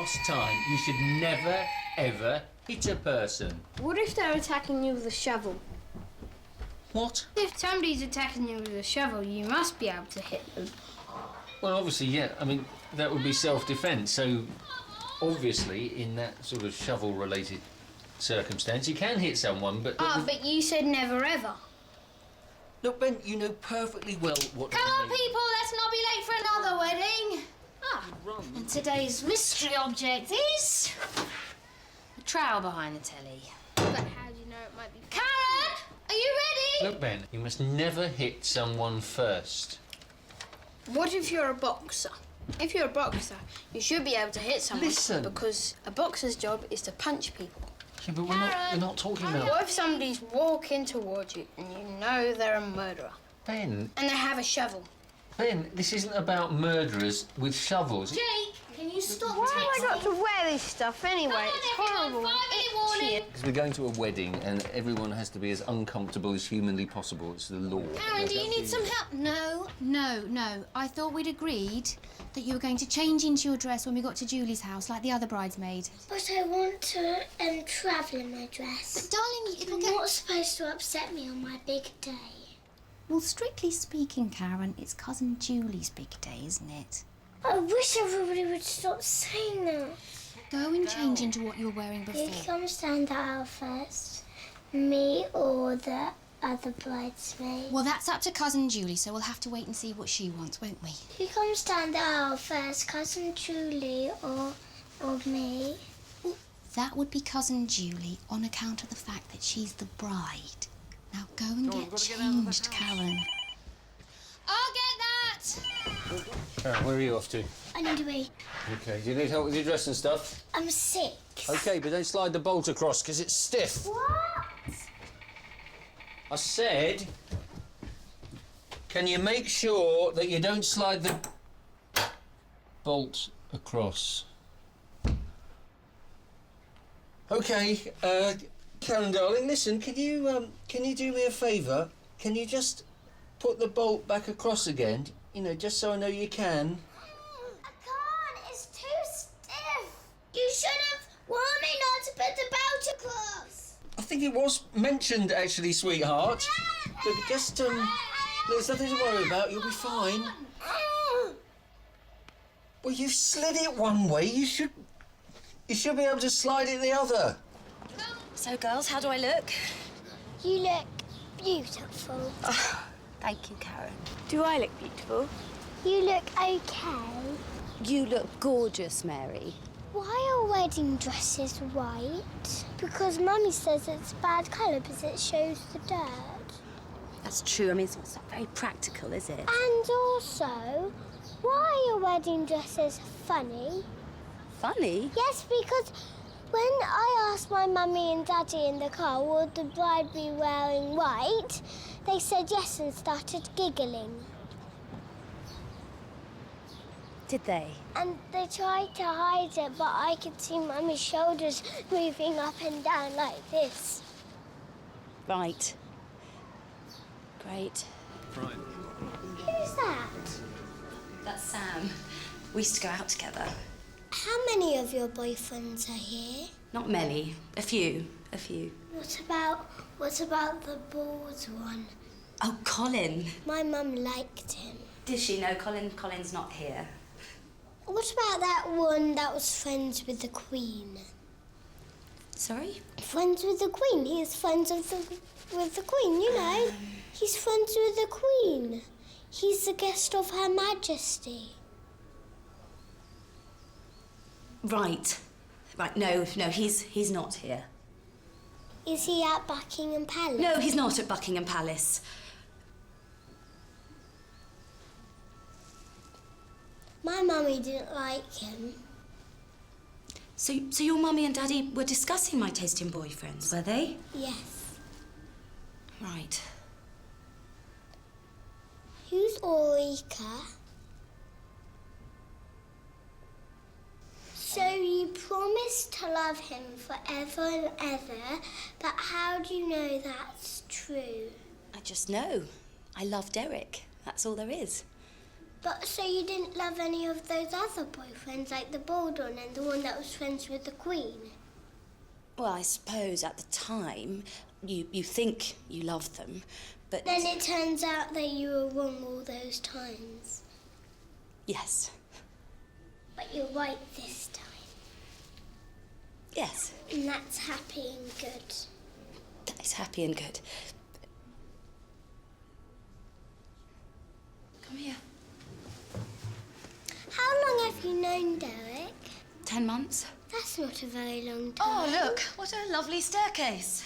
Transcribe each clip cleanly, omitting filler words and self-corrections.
last time, you should never, ever hit a person. What if they're attacking you with a shovel? What? If somebody's attacking you with a shovel, you must be able to hit them. Well, obviously, yeah. I mean, that would be self-defence, so obviously, in that sort of shovel-related circumstance, you can hit someone, but... But you said never ever. Look, Ben, you know perfectly well what... Come on, people, let's not be late for another wedding. And today's mystery object is... a trowel behind the telly. But how do you know it might be... Karen! Are you ready? Look, Ben, you must never hit someone first. What if you're a boxer? If you're a boxer, you should be able to hit someone. Listen. Because a boxer's job is to punch people. Yeah, but we're not talking about... What if somebody's walking towards you and you know they're a murderer? Ben, And they have a shovel? Ben, this isn't about murderers with shovels. Jake, can you stop Why have I got to wear this stuff anyway? Come on, It's everyone, horrible. 5-minute warning. Because we're going to a wedding and everyone has to be as uncomfortable as humanly possible. It's the law. Karen, do you need some help? No. I thought we'd agreed that you were going to change into your dress when we got to Julie's house, like the other bridesmaid. But I want to travel in my dress. But, darling, it'll You're not supposed to upset me on my big day. Well, strictly speaking, Karen, it's Cousin Julie's big day, isn't it? I wish everybody would stop saying that. Go and change into what you were wearing Who before. comes stand out first? Me or the other bridesmaid? Well, that's up to Cousin Julie, so we'll have to wait and see what she wants, won't we? Who comes stand out first? Cousin Julie or me? Well, that would be Cousin Julie on account of the fact that she's the bride. Now go and get changed, Karen. I'll get that! Karen, where are you off to? I need a wee. OK, do you need help with your dress and stuff? I'm 6. OK, but don't slide the bolt across, because it's stiff. What? I said, can you make sure that you don't slide the bolt across? OK, Karen, darling, listen, can you do me a favour? Can you just put the bolt back across again? You know, just so I know you can. I can't. It's too stiff. You should have warned me not to put the belt across. I think it was mentioned, actually, sweetheart. Look, just, there's nothing to worry about. You'll be fine. Well, you've slid it one way. You should be able to slide it the other. So, girls, how do I look? You look beautiful. Oh, thank you, Karen. Do I look beautiful? You look okay. You look gorgeous, Mary. Why are wedding dresses white? Because Mummy says it's a bad colour because it shows the dirt. That's true. I mean, it's not very practical, is it? And also, why are wedding dresses funny? Funny? Yes, because when I asked my mummy and daddy in the car, would the bride be wearing white, they said yes and started giggling. Did they? And they tried to hide it, but I could see Mummy's shoulders moving up and down like this. Right. Great. Right. Who's that? That's Sam. We used to go out together. How many of your boyfriends are here? Not many. A few. What about the bald one? Oh, Colin. My mum liked him. Did she? No, Colin's not here. What about that one that was friends with the Queen? Sorry? Friends with the Queen. He is friends with the Queen, you know. He's friends with the Queen. He's the guest of Her Majesty. Right. No, he's not here. Is he at Buckingham Palace? No, he's not at Buckingham Palace. My mummy didn't like him. So your mummy and daddy were discussing my taste in boyfriends, were they? Yes. Right. Who's Ulrika? So you promised to love him forever and ever, but how do you know that's true? I just know. I love Derek. That's all there is. But so you didn't love any of those other boyfriends, like the bald one and the one that was friends with the Queen? Well, I suppose at the time you think you love them, but... Then it turns out that you were wrong all those times. Yes. But you're right this time. Yes. And that's happy and good. That is happy and good. Come here. How long have you known Derek? 10 months. That's not a very long time. Oh, look, what a lovely staircase.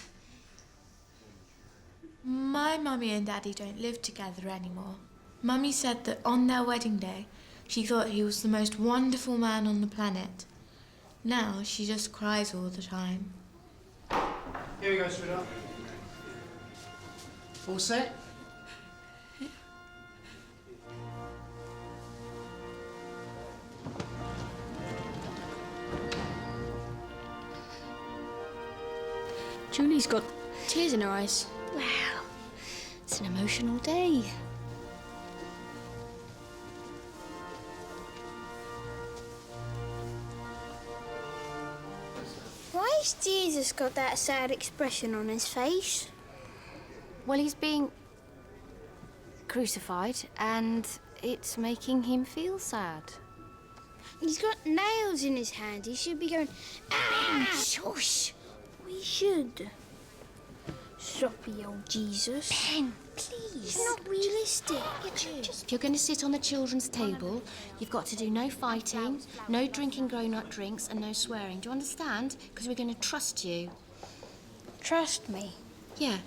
My mummy and daddy don't live together anymore. Mummy said that on their wedding day, she thought he was the most wonderful man on the planet. Now she just cries all the time. Here we go, sweetheart. All set? Julie's got tears in her eyes. Wow, it's an emotional day. Why has Jesus got that sad expression on his face? Well, he's being crucified and it's making him feel sad. He's got nails in his hand. He should be going, ah! Shush. We should. Soppy old Jesus. Ben, please. It's not realistic. If you're going to sit on the children's table, you've got to do no fighting, no drinking grown-up drinks and no swearing. Do you understand? Because we're going to trust you. Trust me. Yeah.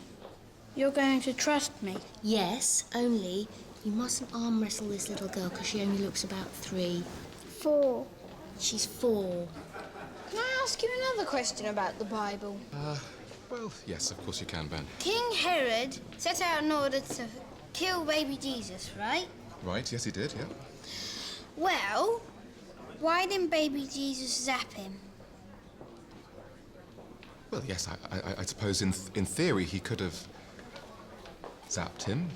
You're going to trust me. Yes, only you mustn't arm wrestle this little girl because she only looks about 3. 4. She's 4. Can I ask you another question about the Bible? Well, yes, of course you can, Ben. King Herod set out in order to kill baby Jesus, right? Right, yes, he did, yeah. Well, why didn't baby Jesus zap him? Well, yes, I suppose in theory he could have zapped him.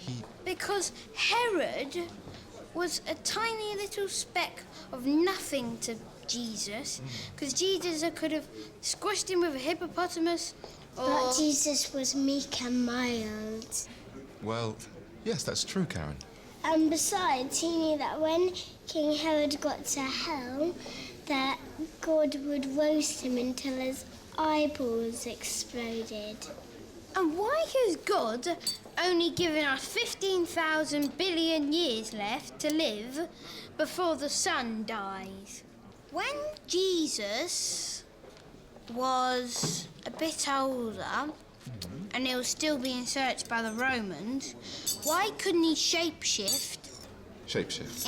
Because Herod was a tiny little speck of nothing to Jesus, because Jesus could have squashed him with a hippopotamus, or... But Jesus was meek and mild. Well, yes, that's true, Karen. And besides, he knew that when King Herod got to hell, that God would roast him until his eyeballs exploded. And why has God only given us 15,000 billion years left to live before the sun dies? When Jesus was a bit older and he was still being searched by the Romans, why couldn't he shapeshift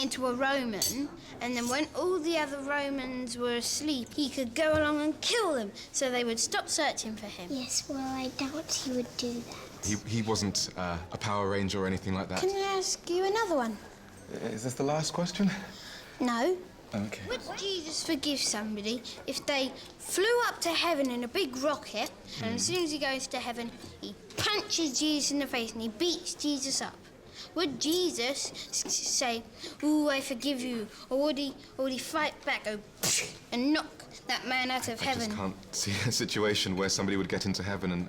into a Roman, and then when all the other Romans were asleep, he could go along and kill them so they would stop searching for him? Yes, well, I doubt he would do that. He wasn't a Power Ranger or anything like that. Can I ask you another one? Is this the last question? No. Okay. Would Jesus forgive somebody if they flew up to heaven in a big rocket, and as soon as he goes to heaven, he punches Jesus in the face and he beats Jesus up? Would Jesus say, "Ooh, I forgive you," or would he fight back, go and knock that man out of heaven? I just can't see a situation where somebody would get into heaven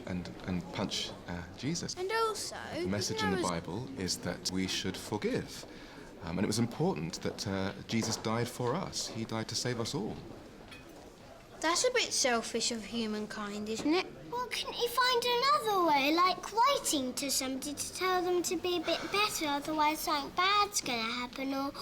and punch Jesus. And also, The message in the Bible is that we should forgive. And it was important that Jesus died for us. He died to save us all. That's a bit selfish of humankind, isn't it? Well, couldn't he find another way, like writing to somebody to tell them to be a bit better, otherwise something bad's going to happen, or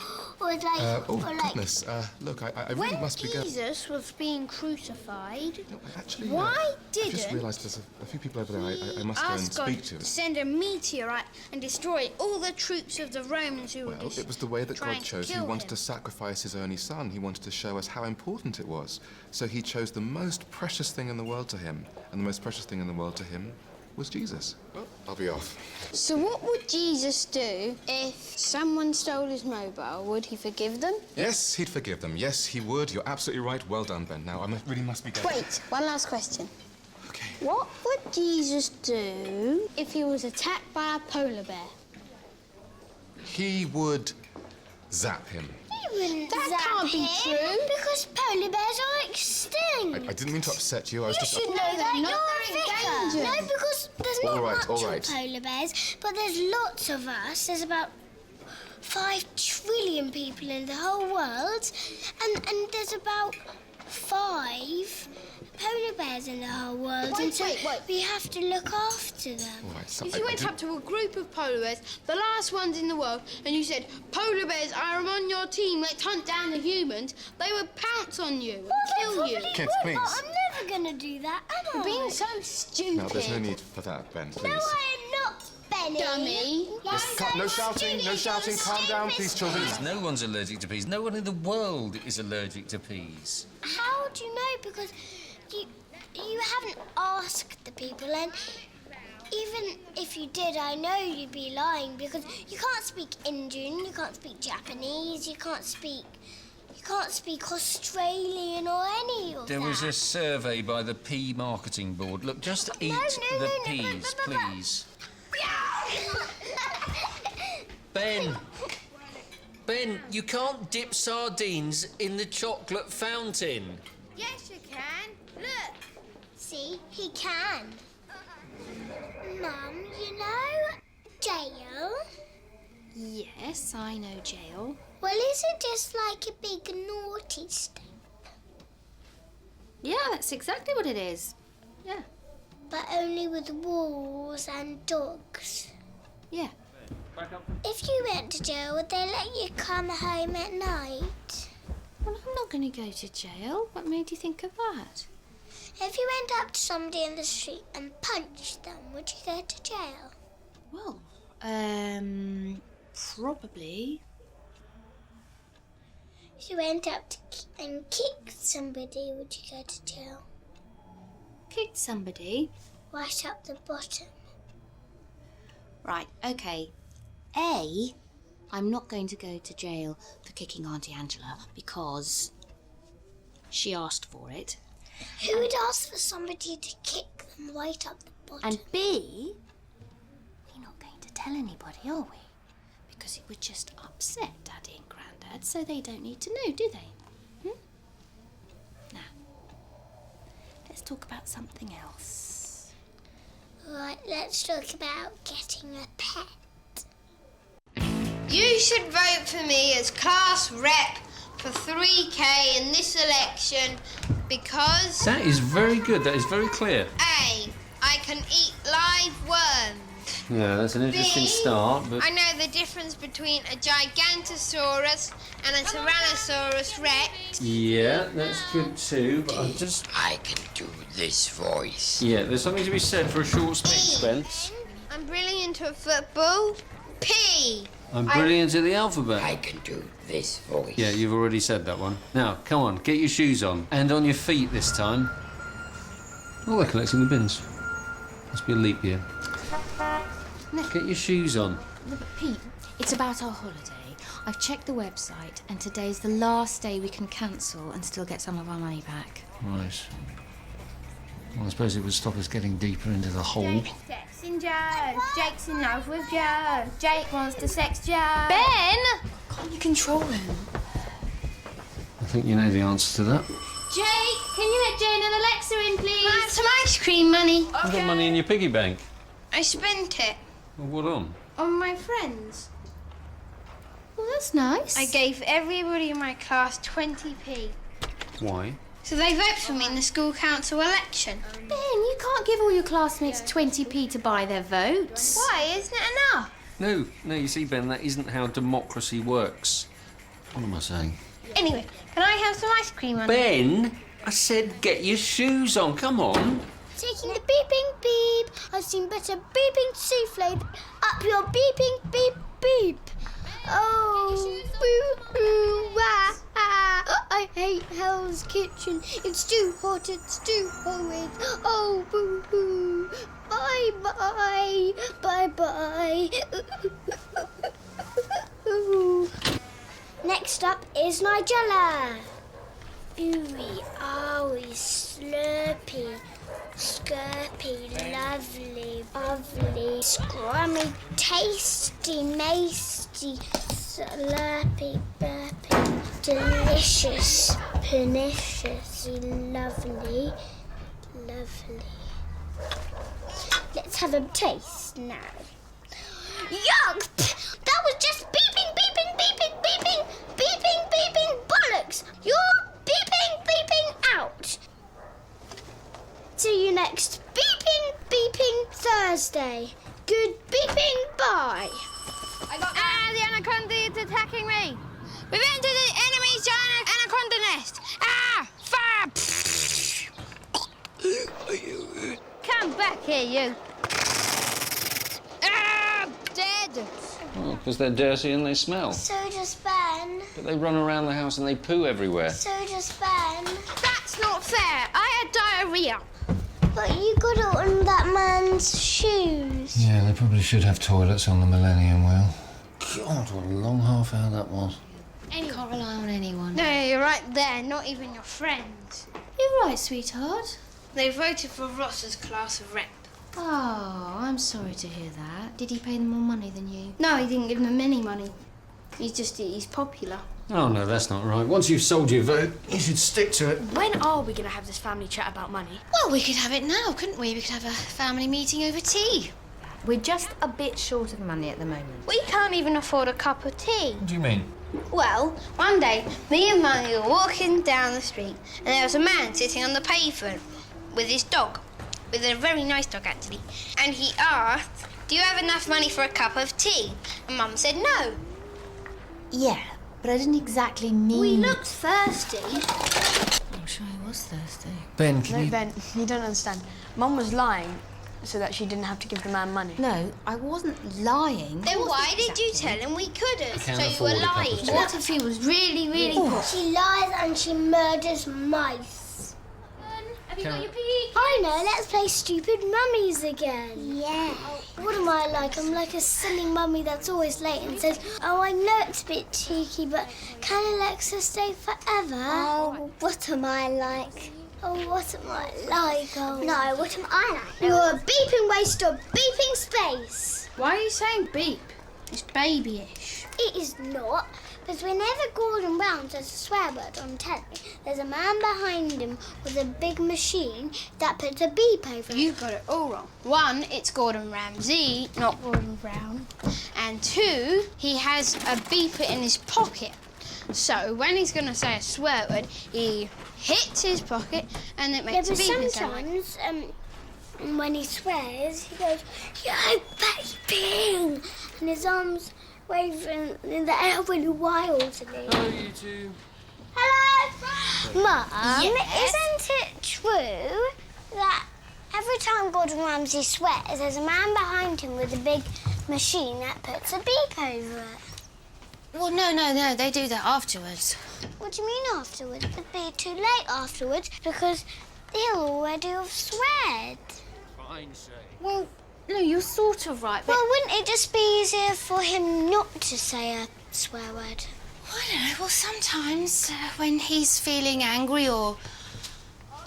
like... Goodness. Look, I really must be... When Jesus was being crucified, No, actually, why I didn't just realised there's a few people over there I must go and ask God speak to. send a meteorite and destroy all the troops of the Romans who were Well, it was the way that trying God chose. to He kill wanted him. to sacrifice his only son. He wanted to show us how important it was. So he chose the most precious thing in the world to him. And the most precious thing in the world to him was Jesus. Well, I'll be off. So what would Jesus do if someone stole his mobile? Would he forgive them? Yes, he'd forgive them. Yes, he would. You're absolutely right. Well done, Ben. Now, I really must be going. Wait, one last question. Okay. What would Jesus do if he was attacked by a polar bear? He would zap him. You wouldn't That zap can't be him, true. because polar bears are extinct. I didn't mean to upset you. I was You just... should know that. You're a vicar. No, because there's not much all of polar bears, but there's lots of us. There's about 5 trillion people in the whole world, and there's about 5 polar bears in the whole world, and so we have to look after them. All right, so If you went up to a group of polar bears, the last ones in the world, and you said, "Polar bears, I am on your team, let's hunt down the humans," they would pounce on you and kill you. Kids, please. But I'm never going to do that, am I? Being so stupid. No, there's no need for that, Ben, please. No, I am not, Benny. Dummy. No shouting, calm down, please, children. No one's allergic to peas. No one in the world is allergic to peas. How do you know? Because you haven't asked the people, and even if you did, I know you'd be lying, because you can't speak Indian, you can't speak Japanese, you can't speak Australian or any of There that. was a survey by the Pea Marketing Board. Look, just eat the peas, please. Ben, you can't dip sardines in the chocolate fountain. Yes, you can. Look. See, he can. Mum, you know jail? Yes, I know jail. Well, is it just like a big naughty step? Yeah, that's exactly what it is. Yeah. But only with walls and dogs. Yeah. If you went to jail, would they let you come home at night? Well, I'm not going to go to jail. What made you think of that? If you went up to somebody in the street and punched them, would you go to jail? Well, probably. If you went up and kicked somebody, would you go to jail? Kicked somebody? Right up the bottom. Right, okay. I'm not going to go to jail for kicking Auntie Angela because she asked for it. Who would ask for somebody to kick them right up the bottom? And B, we're not going to tell anybody, are we? Because it would just upset Daddy and Grandad, so they don't need to know, do they? Now, let's talk about something else. Right, let's talk about getting a pet. You should vote for me as class rep for 3K in this election because That is very good. That is very clear. A, I can eat live worms. Yeah, that's an interesting B, start, but... I know the difference between a Gigantosaurus and a Tyrannosaurus Rex. Yeah, that's good too, but I'm just... I can do this voice. Yeah, there's something to be said for a short speech, Spence. I'm brilliant at football. P, I'm brilliant at the alphabet. I can do this voice. Yeah, you've already said that one. Now, come on, get your shoes on. And on your feet this time. Oh, they're collecting the bins. Must be a leap year. Get your shoes on. Look, Pete, it's about our holiday. I've checked the website, and today's the last day we can cancel and still get some of our money back. Right. Well, I suppose it would stop us getting deeper into the hole. Sexing Joe. Jake's in love with Joe. Jake wants to sex Joe. Ben! Can't you control him? I think you know the answer to that. Jake, can you let Jane and Alexa in, please? I have some ice cream money. You've got money in your piggy bank. I spent it Well, what on? on my friends. Well, that's nice. I gave everybody in my class 20p. Why? So they vote for me in the school council election. Ben, you can't give all your classmates 20p to buy their votes. Why? Isn't it enough? No, you see, Ben, that isn't how democracy works. What am I saying? Anyway, can I have some ice cream on Ben, I said get your shoes on, come on. Taking the beeping beep. I've seen better beeping souffle up your beeping beep beep. Oh, boo, wah, ah. I hate Hell's Kitchen. It's too hot, it's too horrid. Oh, boo, boo. Bye, bye, bye, bye. Next up is Nigella. Ooey, owie, slurpy, skirpy, lovely, lovely, scrummy, tasty, masty, slurpy, burpy, delicious, pernicious, lovely, lovely. Let's have a taste now. Yuck! That was just beeping, beeping, beeping, beeping, beeping, beeping bollocks! You're beeping, beeping out! See you next beeping, beeping Thursday. Good beeping, bye. The anaconda is attacking me. We've entered the enemy's giant anaconda nest. Fire! Come back here, you. Dead. Well, because they're dirty and they smell. So does Ben. But they run around the house and they poo everywhere. So does Ben. That's not fair. I had diarrhea. But you got it on that man's shoes. Yeah, they probably should have toilets on the Millennium Wheel. God, what a long half hour that was. Can't rely on anyone. No, you're right there. Not even your friends. You're right, sweetheart. They voted for Ross's class of rep. Oh, I'm sorry to hear that. Did he pay them more money than you? No, he didn't give them any money. He's popular. Oh, no, that's not right. Once you've sold your vote, you should stick to it. When are we going to have this family chat about money? Well, we could have it now, couldn't we? We could have a family meeting over tea. We're just a bit short of money at the moment. We can't even afford a cup of tea. What do you mean? Well, one day, me and Mummy were walking down the street and there was a man sitting on the pavement with his dog. With a very nice dog, actually. And he asked, "Do you have enough money for a cup of tea?" And Mum said no. Yeah, but I didn't exactly mean... We looked thirsty. I'm sure he was thirsty. Ben, can you... Ben, you don't understand. Mum was lying so that she didn't have to give the man money. No, I wasn't lying. Then why did you tell him we couldn't? Can't So you afford were a cup of lying. tea. What if he was really, really poor? She lies and she murders mice. Have you got your pig? I know, let's play stupid mummies again. Yeah. What am I like? I'm like a silly mummy that's always late and says, "Oh, I know it's a bit cheeky, but can Alexa stay forever?" Oh, what am I like? Oh, what am I like? Oh. No, what am I like? You're a beeping waste of beeping space. Why are you saying beep? It's babyish. It is not, because whenever Gordon Brown says a swear word on telly, there's a man behind him with a big machine that puts a beep over it. You got it all wrong. One, it's Gordon Ramsay, not Gordon Brown. And two, he has a beeper in his pocket. So when he's going to say a swear word, he hits his pocket and it makes a beeping but sound. sometimes, when he swears, he goes, "Yo, baby!" and his arms waving in the air really wildly. Hello, you two. Hello! Mum, Yes? isn't it true that every time Gordon Ramsay swears, there's a man behind him with a big machine that puts a beep over it? Well, no, they do that afterwards. What do you mean afterwards? It'd be too late afterwards because he'll already have sweared. Fine, say. Well, no, you're sort of right, but... Well, wouldn't it just be easier for him not to say a swear word? I don't know, well, sometimes when he's feeling angry or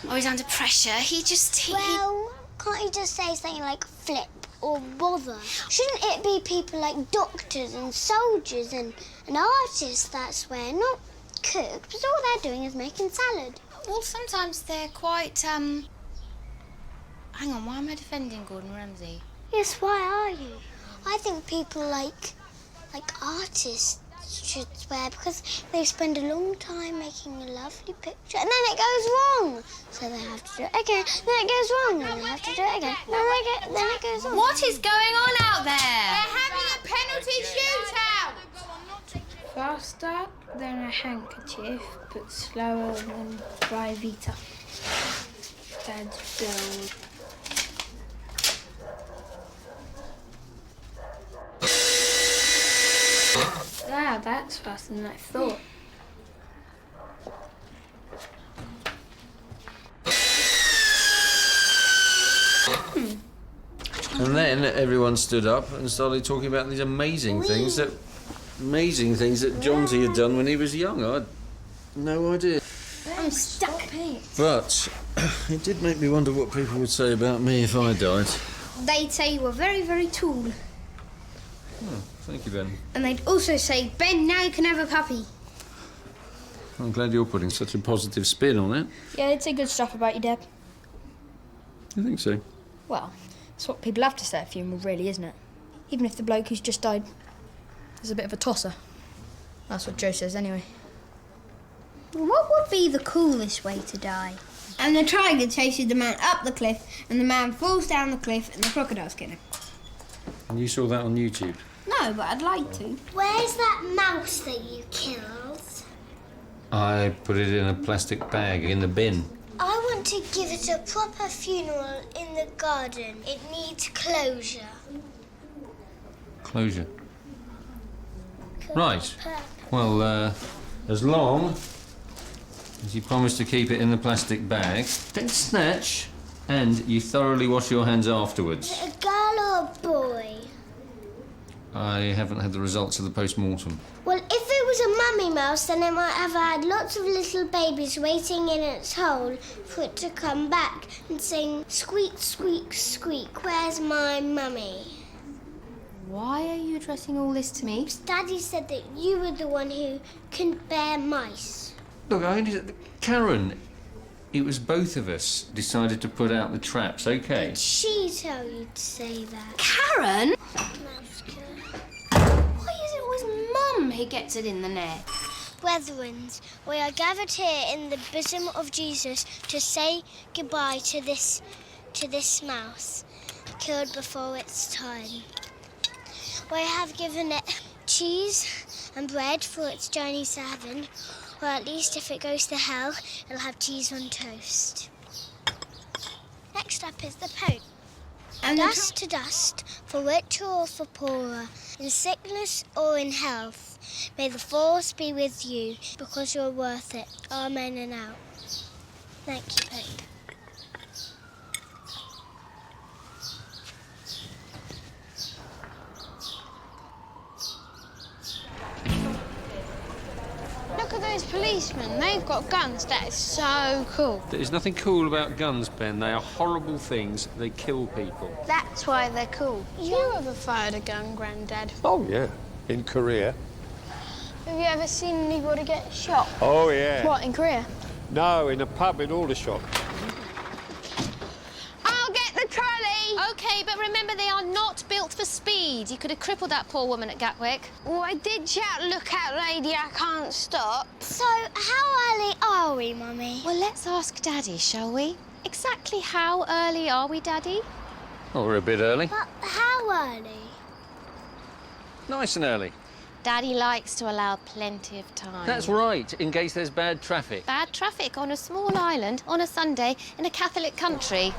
he's under pressure, he just... Well, can't he just say something like flip or bother? Shouldn't it be people like doctors and soldiers and artists that swear, not cooks? Because all they're doing is making salad. Well, sometimes they're quite, Hang on, why am I defending Gordon Ramsay? Yes, why are you? I think people like artists should swear because they spend a long time making a lovely picture and then it goes wrong. So they have to do it again, then it goes wrong, then they have to do it again, then it goes wrong. What is going on out there? They're having a penalty shootout! Faster than a handkerchief, but slower than dry vita. Dad's build. Ah, that's faster than I thought. And then everyone stood up and started talking about these amazing things that Johnsy had done when he was young. I had no idea. I'm stuck. But it did make me wonder what people would say about me if I died. They'd say you were very, very tall. Thank you, Ben. And they'd also say, Ben, now you can have a puppy. I'm glad you're putting such a positive spin on it. Yeah, they'd say good stuff about you, Deb. I think so. Well, that's what people have to say at a funeral, really, isn't it? Even if the bloke who's just died is a bit of a tosser. That's what Joe says, anyway. What would be the coolest way to die? And the tiger chases the man up the cliff, and the man falls down the cliff, and the crocodile's get him. And you saw that on YouTube? No, but I'd like to. Where's that mouse that you killed? I put it in a plastic bag in the bin. I want to give it a proper funeral in the garden. It needs closure. Closure. Right. Well, as long as you promise to keep it in the plastic bag, don't snatch, and you thoroughly wash your hands afterwards. Is it a girl or a boy? I haven't had the results of the post-mortem. Well, if it was a mummy mouse, then it might have had lots of little babies waiting in its hole for it to come back and sing, squeak, squeak, squeak, where's my mummy? Why are you addressing all this to me? Daddy said that you were the one who couldn't bear mice. Look, Karen, it was both of us decided to put out the traps, okay? Did she tell you to say that? Karen? Mouse killer. Why is it always Mum who gets it in the net? Brethren, we are gathered here in the bosom of Jesus to say goodbye to this mouse, killed before its time. We have given it cheese and bread for its journey to heaven, or at least if it goes to hell, it'll have cheese on toast. Next up is the Pope. And dust to dust, for richer or for poorer, in sickness or in health. May the force be with you, because you're worth it. Amen and out. Thank you, Pope. Look at those policemen. They've got guns. That is so cool. There's nothing cool about guns, Ben. They are horrible things. They kill people. That's why they're cool. You ever fired a gun, Grandad? Oh, yeah. In Korea. Have you ever seen anybody get shot? Oh, yeah. What, in Korea? No, in a pub in Aldershot. I'll get the trolley! OK, but remember, they are not built for speed. You could have crippled that poor woman at Gatwick. Well, I did shout, look out, lady, I can't stop. So, how early are we, Mummy? Well, let's ask Daddy, shall we? Exactly how early are we, Daddy? Oh, we're a bit early. But how early? Nice and early. Daddy likes to allow plenty of time. That's right, in case there's bad traffic. Bad traffic on a small island on a Sunday in a Catholic country.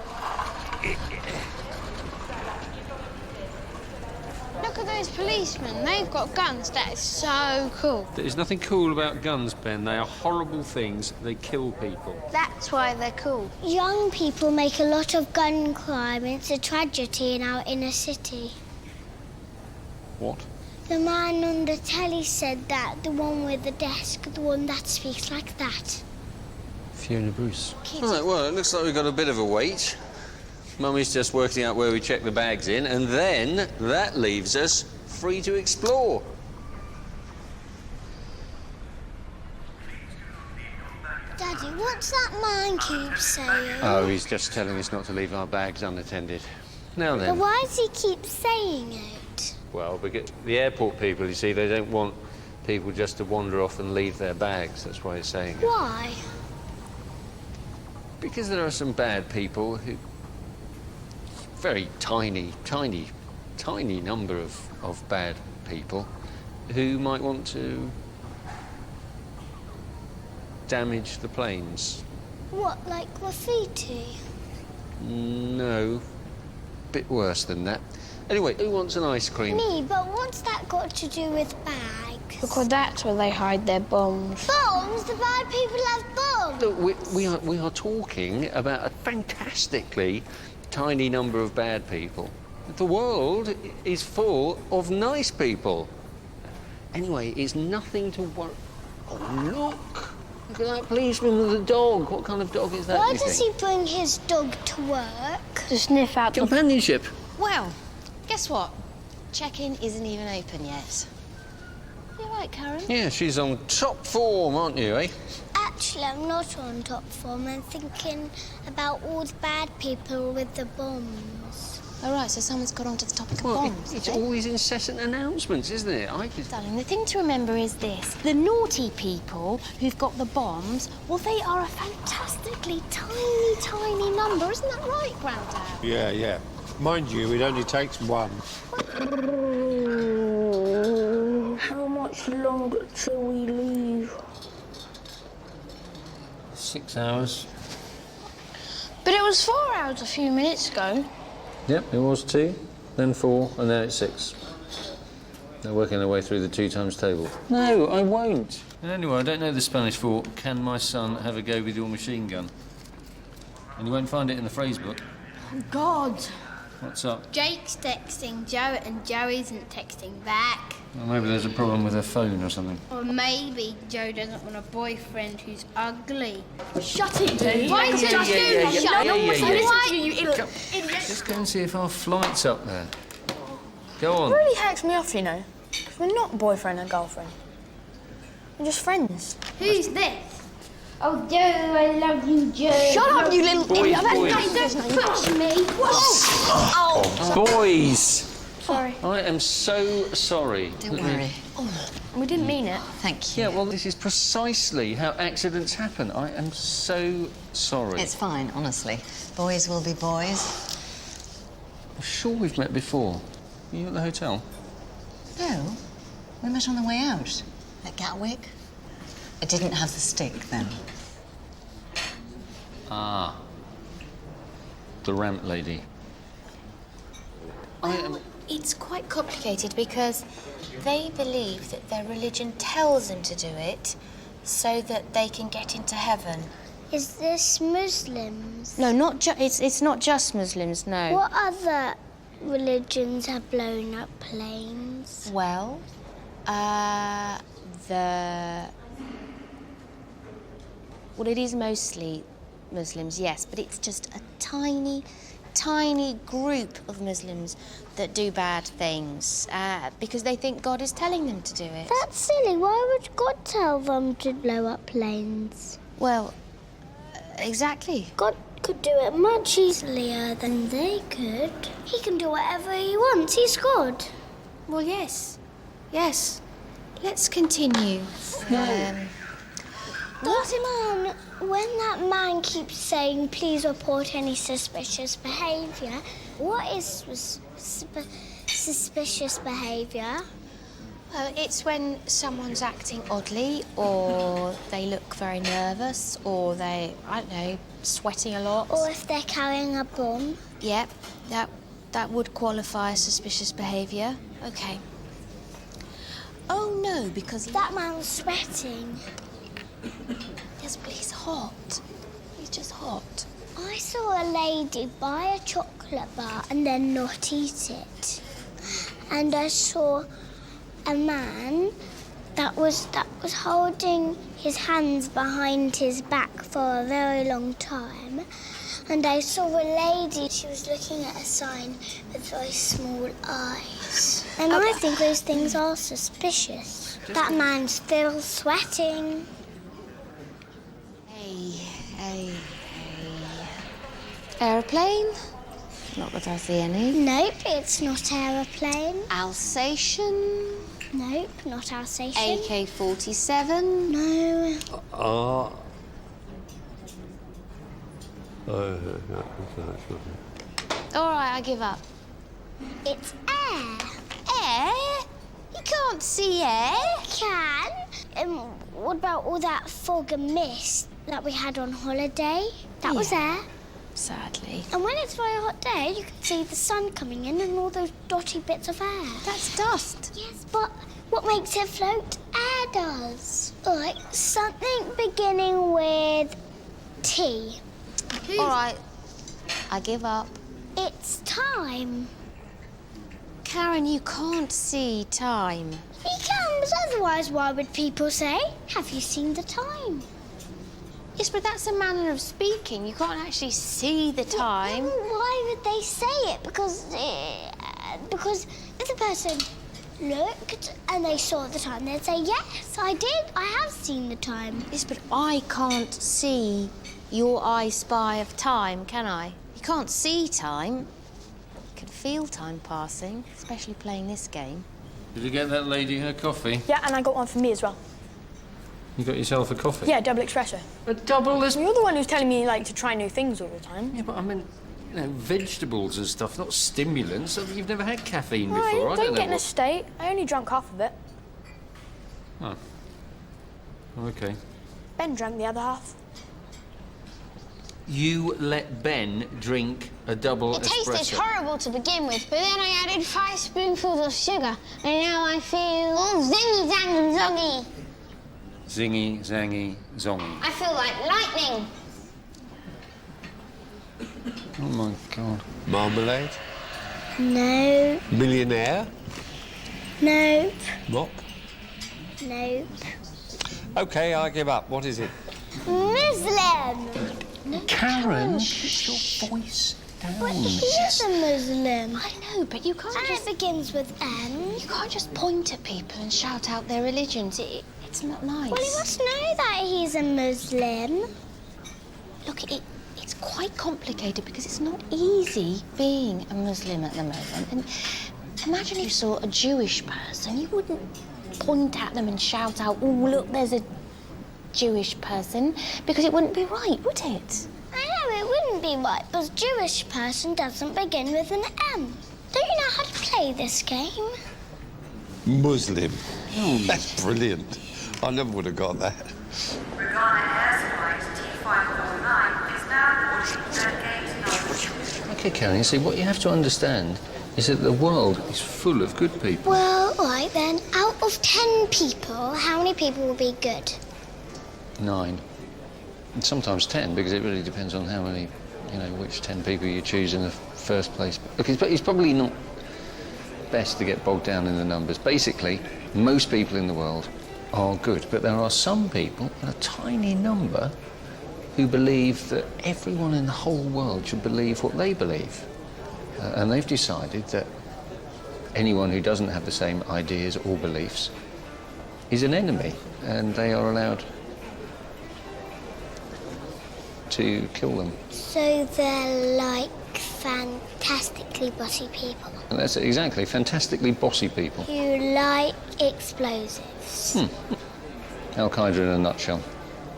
Look at those policemen. They've got guns. That is so cool. There's nothing cool about guns, Ben. They are horrible things. They kill people. That's why they're cool. Young people make a lot of gun crime. It's a tragedy in our inner city. What? The man on the telly said that, the one with the desk, the one that speaks like that. Fiona Bruce. Right, well, it looks like we've got a bit of a wait. Mummy's just working out where we check the bags in, and then that leaves us free to explore. Daddy, what's that man keep saying? Oh, he's just telling us not to leave our bags unattended. Now But then. why does he keep saying it? Well, because the airport people, you see, they don't want people just to wander off and leave their bags. That's why he's saying it. Why? Because there are some bad people who... Very tiny number of bad people who might want to damage the planes. What, like graffiti? No. Bit worse than that. Anyway, who wants an ice cream? Me, but what's that got to do with bags? Because that's where they hide their bombs. Bombs? The bad people have bombs! Look, we are talking about a fantastically tiny number of bad people. The world is full of nice people. Anyway, it's nothing to worry... Oh, look! Look at that policeman with a dog. What kind of dog is that, Why you does think? he bring his dog to work? To sniff out Companionship. Well, guess what? check-in isn't even open yet. You all right, Karen? Yeah, she's on top form, aren't you, eh? Actually, I'm not on top form. I'm thinking about all the bad people with the bombs. All right, so someone's got onto the topic of Well, bombs. it's is it? all these incessant announcements, isn't it? Darling, the thing to remember is this. The naughty people who've got the bombs, well, they are a fantastically tiny, tiny number. Isn't that right, Grandad? Yeah, yeah. Mind you, it only takes one. How much longer till we leave? 6 hours. But it was 4 hours a few minutes ago. Yep, it was 2, then 4, and now it's 6. They're working their way through the 2 times table. No, I won't. And anyway, I don't know the Spanish for "Can my son have a go with your machine gun?" And you won't find it in the phrase book. Oh, God. What's up? Jake's texting Joe and Joe isn't texting back. Well, maybe there's a problem with her phone or something. Or maybe Joe doesn't want a boyfriend who's ugly. Shut it, dude. Why is it just you? Shut No one wants to listen to you, you idiot. Just go and see if our flight's up there. Go on. It really hacks me off, you know. 'Cause we're not boyfriend and girlfriend. We're just friends. Who's this? Oh, Joe, I love you, Joe. Shut up, you little idiot. boys. Don't push me. Oh, boys! Sorry. I am so sorry. Don't worry. We didn't mean it. Thank you. Yeah, well, this is precisely how accidents happen. I am so sorry. It's fine, honestly. Boys will be boys. I'm sure we've met before. Are you at the hotel? No, we met on the way out at Gatwick. I didn't have the stick then. Ah. The ramp lady. It's quite complicated because they believe that their religion tells them to do it so that they can get into heaven. Is this Muslims? No, it's not just Muslims, no. What other religions have blown up planes? Well, Well, it is mostly Muslims, yes, but it's just a tiny, tiny group of Muslims that do bad things because they think God is telling them to do it. That's silly. Why would God tell them to blow up planes? Well, exactly. God could do it much easier than they could. He can do whatever he wants. He's God. Well, yes. Yes. Let's continue. Dortimon, when that man keeps saying, please report any suspicious behaviour, what is suspicious behaviour? It's when someone's acting oddly, or they look very nervous, or they, I don't know, sweating a lot. Or if they're carrying a bomb. Yep, that would qualify as suspicious behaviour. Okay. Oh no, because that man's sweating. Yes, but he's hot. He's just hot. I saw a lady buy a chocolate bar and then not eat it. And I saw a man that was holding his hands behind his back for a very long time. And I saw a lady, she was looking at a sign with very small eyes. And I think those things are suspicious. That man's still sweating. Hey. Aeroplane? Not that I see any. Nope, it's not aeroplane. Alsatian? Nope, not Alsatian. AK-47? No. All right, I give up. It's air. Air? You can't see air. Can. What about all that fog and mist that we had on holiday? That was air. Sadly. And when it's a very hot day, you can see the sun coming in and all those dotty bits of air. That's dust. Yes, but what makes it float? Air does. Like something beginning with T. All right, I give up. It's time. Karen, you can't see time. He can, but otherwise why would people say, have you seen the time? Yes, but that's a manner of speaking. You can't actually see the time. Why would they say it? Because if the person looked and they saw the time, they'd say, yes, I did. I have seen the time. Yes, but I can't see your I Spy of time, can I? You can't see time. You can feel time passing, especially playing this game. Did you get that lady her coffee? Yeah, and I got one for me as well. You got yourself a coffee? Yeah, double espresso. A double espresso? Well, you're the one who's telling me, like, to try new things all the time. Yeah, but I mean, you know, vegetables and stuff, not stimulants. You've never had caffeine Right, before. I don't don't get know in a state. I only drank half of it. Oh. OK. Ben drank the other half. You let Ben drink a double It espresso. tasted horrible to begin with, but then I added 5 spoonfuls of sugar, and now I feel all zingy, zangy, zongy. Zingy, zangy, zongy. I feel like lightning. Oh, my God. Marmalade? No. Millionaire? Nope. What? Nope. OK, I give up. What is it? Muslim. Karen, shut your voice down. But he is a Muslim. I know, but you can't And it begins with M. You can't just point at people and shout out their religions. It's not nice. Well, he must know that he's a Muslim. Look, it's quite complicated because it's not easy being a Muslim at the moment. And imagine if you saw a Jewish person, you wouldn't point at them and shout out, oh, look, there's a Jewish person, because it wouldn't be right, would it? I know, it wouldn't be right, but Jewish person doesn't begin with an M. Don't you know how to play this game? Muslim. That's brilliant. I never would have got that. OK, Karen, you see, what you have to understand is that the world is full of good people. Well, all right then. Out of 10 people, how many people will be good? 9. And sometimes 10, because it really depends on how many, you know, which 10 people you choose in the first place. Look, it's probably not best to get bogged down in the numbers. Basically, most people in the world are good, but there are some people, a tiny number, who believe that everyone in the whole world should believe what they believe. And they've decided that anyone who doesn't have the same ideas or beliefs is an enemy, and they are allowed to kill them. So they're like fantastically bossy people. And that's it, exactly, fantastically bossy people. Who like explosives. Al-Qaeda in a nutshell.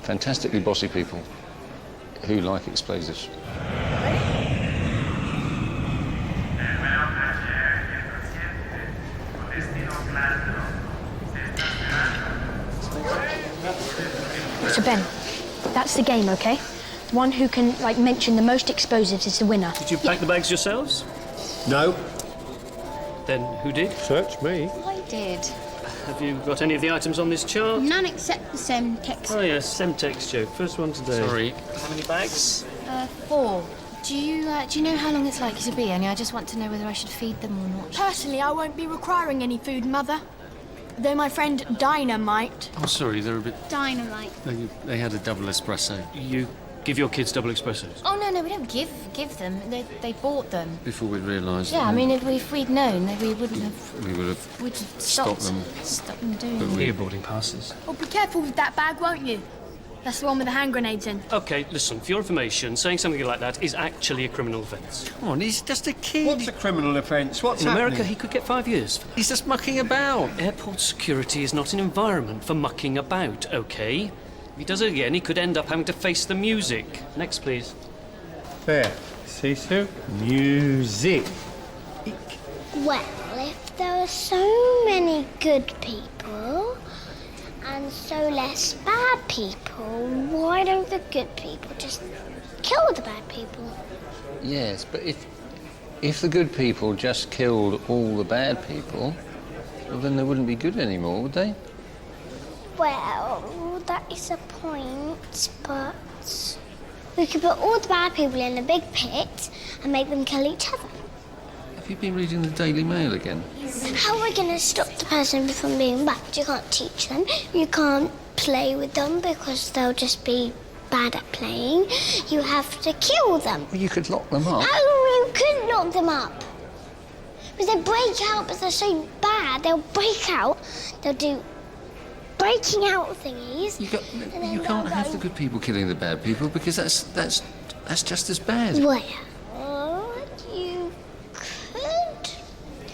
Fantastically bossy people who like explosives. So, Ben, that's the game, OK? One who can, like, mention the most explosives is the winner. Did you pack the bags yourselves? No. Then who did? Search me. I did. Have you got any of the items on this chart? None except the Semtex. Oh, yes, Semtex joke. First one today. Sorry. How many bags? 4. Do you know how long it's likely to be? Only I just want to know whether I should feed them or not. Personally, I won't be requiring any food, Mother. Though my friend Dinah might. Oh, sorry, they're a bit... Dynamite. They had a double espresso. You give your kids double espressos? Oh, no, we don't give them. They bought them. Before we'd realised... Yeah, I mean, if we'd known, then we wouldn't have... We would have We'd stopped them. Stopped them doing But it. we- Here, boarding passes. Oh, be careful with that bag, won't you? That's the one with the hand grenades in. OK, listen, for your information, saying something like that is actually a criminal offence. Come on, he's just a kid. What's a criminal offence? What's In happening? America, he could get 5 years. He's just mucking about. Airport security is not an environment for mucking about, OK? If he does it again, he could end up having to face the music. Next, please. There. Sisu. Music. Well, if there were so many good people and so less bad people, why don't the good people just kill the bad people? Yes, but if the good people just killed all the bad people, well, then they wouldn't be good anymore, would they? Well, that is a point, but we could put all the bad people in a big pit and make them kill each other. Have you been reading the Daily Mail again? How are we going to stop the person from being bad? You can't teach them. You can't play with them because they'll just be bad at playing. You have to kill them. Well, you could lock them up. How you could lock them up? Because they break out, but they're so bad. They'll break out. They'll do breaking out thingies. You can't have the good people killing the bad people because that's just as bad. Well, you could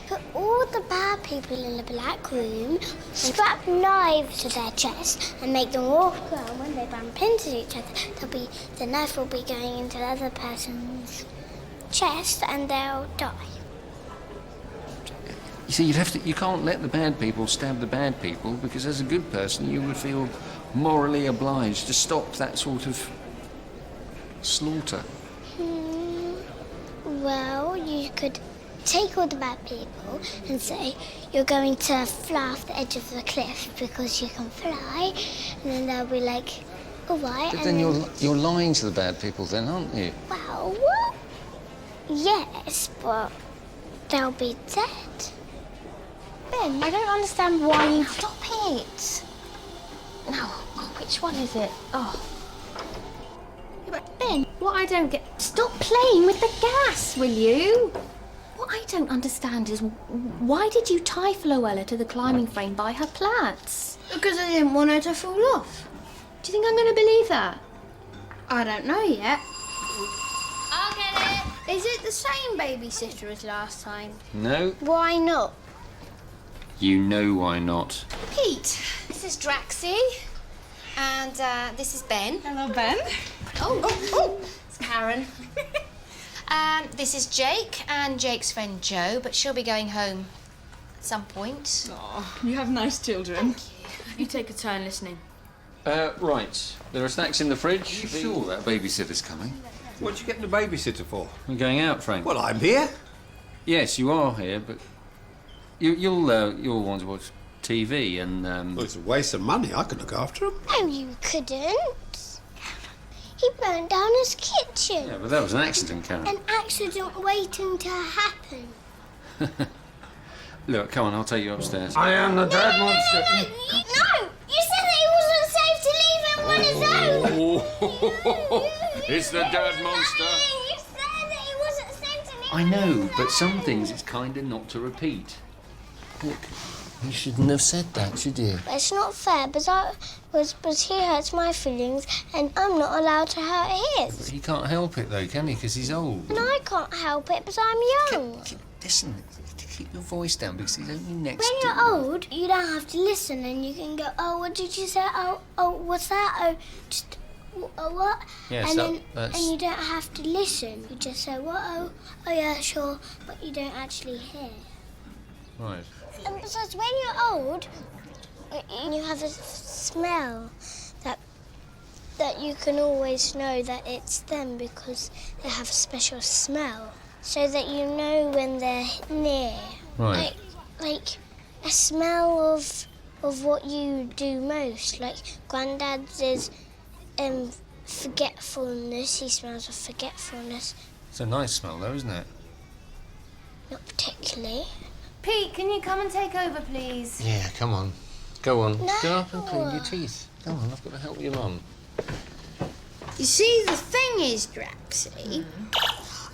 put all the bad people in a black room, strap knives to their chest, and make them walk around. When they bump into each other, the knife will be going into the other person's chest, and they'll die. You see, you can't let the bad people stab the bad people because as a good person you would feel morally obliged to stop that sort of slaughter. Well, you could take all the bad people and say you're going to fly off the edge of the cliff because you can fly, and then they'll be like, all right. But then you're lying to the bad people then, aren't you? Well, yes, but they'll be dead. Ben, I don't understand why you... Stop it! No, God, which one is it? Oh. Yeah, but Ben, what I don't get... Stop playing with the gas, will you? What I don't understand is why did you tie Floella to the climbing frame by her plaits? Because I didn't want her to fall off. Do you think I'm going to believe that? I don't know yet. I'll get it. Is it the same babysitter as last time? No. Why not? You know why not. Pete, this is Draxie. And this is Ben. Hello, Ben. Oh, it's Karen. This is Jake and Jake's friend Jo, but she'll be going home at some point. Oh, you have nice children. Thank you. You take a turn listening. Right. There are snacks in the fridge. You sure that babysitter's coming? What you getting the babysitter for? We're going out, Frank. Well, I'm here. Yes, you are here, but you'll want to watch TV and. Well, it's a waste of money. I could look after him. No, you couldn't. He burned down his kitchen. Yeah, but that was an accident, Karen. An accident waiting to happen. Look, come on, I'll take you upstairs. I am the dead monster. No! You said that it wasn't safe to leave him on his own. Oh, it's the dead monster. You said that it wasn't safe to leave I know, but some things it's kinder not to repeat. Look, you shouldn't have said that, should you? It's not fair, but he hurts my feelings, and I'm not allowed to hurt his. But he can't help it, though, can he? Because he's old. And I can't help it, but I'm young. Listen, keep your voice down, because he's only next When you're old, you don't have to listen, and you can go, oh, what did you say? Oh, what's that? Oh, just, what? Yes, and that's... and you don't have to listen. You just say, what? Oh, yeah, sure, but you don't actually hear. Right. And besides, when you're old, you have a smell that you can always know that it's them because they have a special smell, so that you know when they're near. Right. Like a smell of what you do most. Like Granddad's is forgetfulness. He smells of forgetfulness. It's a nice smell, though, isn't it? Not particularly. Pete, can you come and take over, please? Yeah, come on. Go on. No. Go up and clean your teeth. Come on, I've got to help your mum. You see, the thing is, Draxie,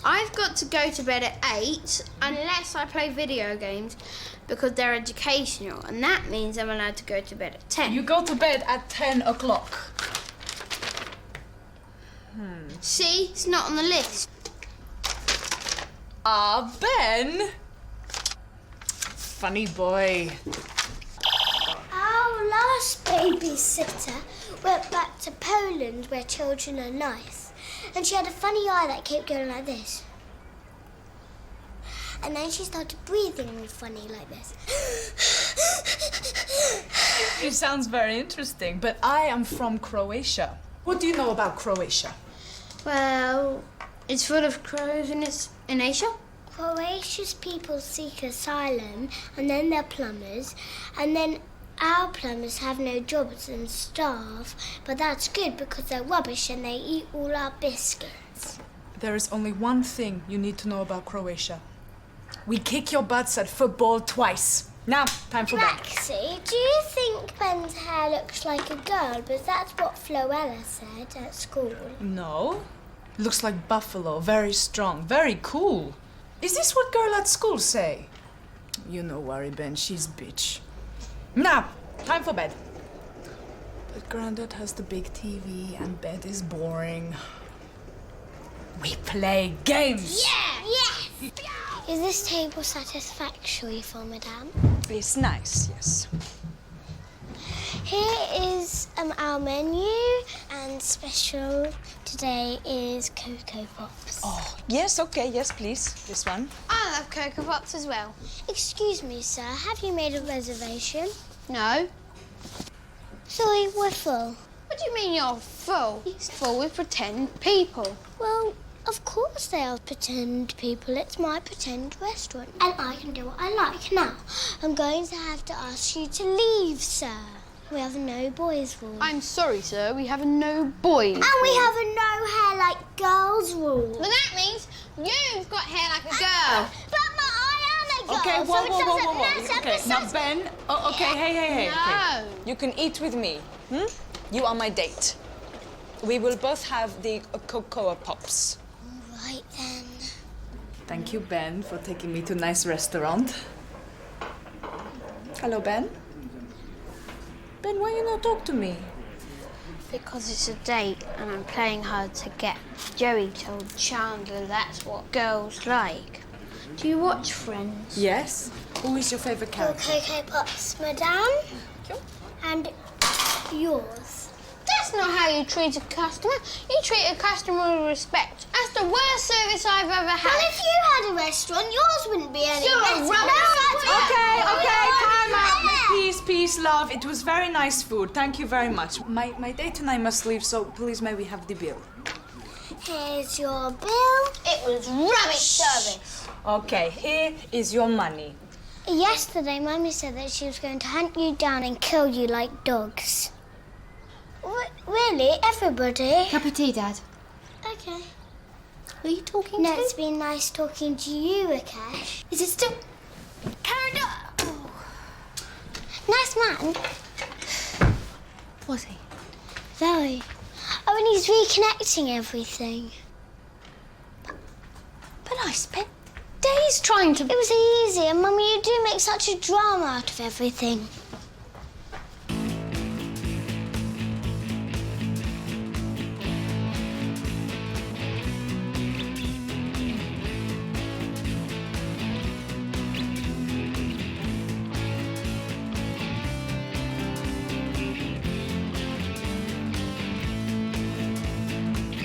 I've got to go to bed at 8 unless I play video games because they're educational, and that means I'm allowed to go to bed at 10. You go to bed at 10 o'clock. See? It's not on the list. Ah, Ben! Funny boy. Our last babysitter went back to Poland where children are nice. And she had a funny eye that kept going like this. And then she started breathing all funny like this. It sounds very interesting, but I am from Croatia. What do you know about Croatia? Well, it's full of crows and it's in Asia. Croatia's people seek asylum, and then they're plumbers, and then our plumbers have no jobs and starve, but that's good because they're rubbish and they eat all our biscuits. There is only one thing you need to know about Croatia. We kick your butts at football twice. Now, time for bed. Draxie, do you think Ben's hair looks like a girl? But that's what Floella said at school. No. Looks like buffalo, very strong, very cool. Is this what girl at school say? You no worry, Ben. She's bitch. Now, time for bed. But Grandad has the big TV and bed is boring. We play games! Yeah! Is this table satisfactory for Madame? It's nice, yes. Here is our menu, and special today is Cocoa Pops. Oh, yes, okay, yes, please. This one. I love Cocoa Pops as well. Excuse me, sir, have you made a reservation? No. Sorry, we're full. What do you mean you're full? It's full with pretend people. Well, of course they are pretend people. It's my pretend restaurant, and I can do what I like. Now, I'm going to have to ask you to leave, sir. We have a no boys rule. I'm sorry, sir. We have a no boys And we have a no hair like girls rule. Well, that means you've got hair like a girl. But I am a girl, Okay, so it doesn't matter. Okay, now Ben. Oh, okay, hey. No. Okay. You can eat with me. You are my date. We will both have the Cocoa Pops. Right then. Thank you, Ben, for taking me to a nice restaurant. Hello, Ben. Ben, why you not talk to me? Because it's a date and I'm playing hard to get. Joey told Chandler that's what girls like. Do you watch Friends? Yes. Who is your favourite character? Cocoa Pops, Madame. And yours. That's not how you treat a customer. You treat a customer with respect. That's the worst service I've ever had. Well, if you had a restaurant, yours wouldn't be any better. Okay, time out. Peace, love. It was very nice food. Thank you very much. My date and I must leave, so please may we have the bill. Here's your bill. It was rubbish service. Okay, here is your money. Yesterday, Mummy said that she was going to hunt you down and kill you like dogs. Really? Everybody? Cup of tea, Dad. Okay. Who are you talking No, to? it's been nice talking to you, Rakesh. Is it still... Karen, nice man. Was he? Very. Oh, and he's reconnecting everything. But I spent days trying to... It was easy, and Mummy, you do make such a drama out of everything.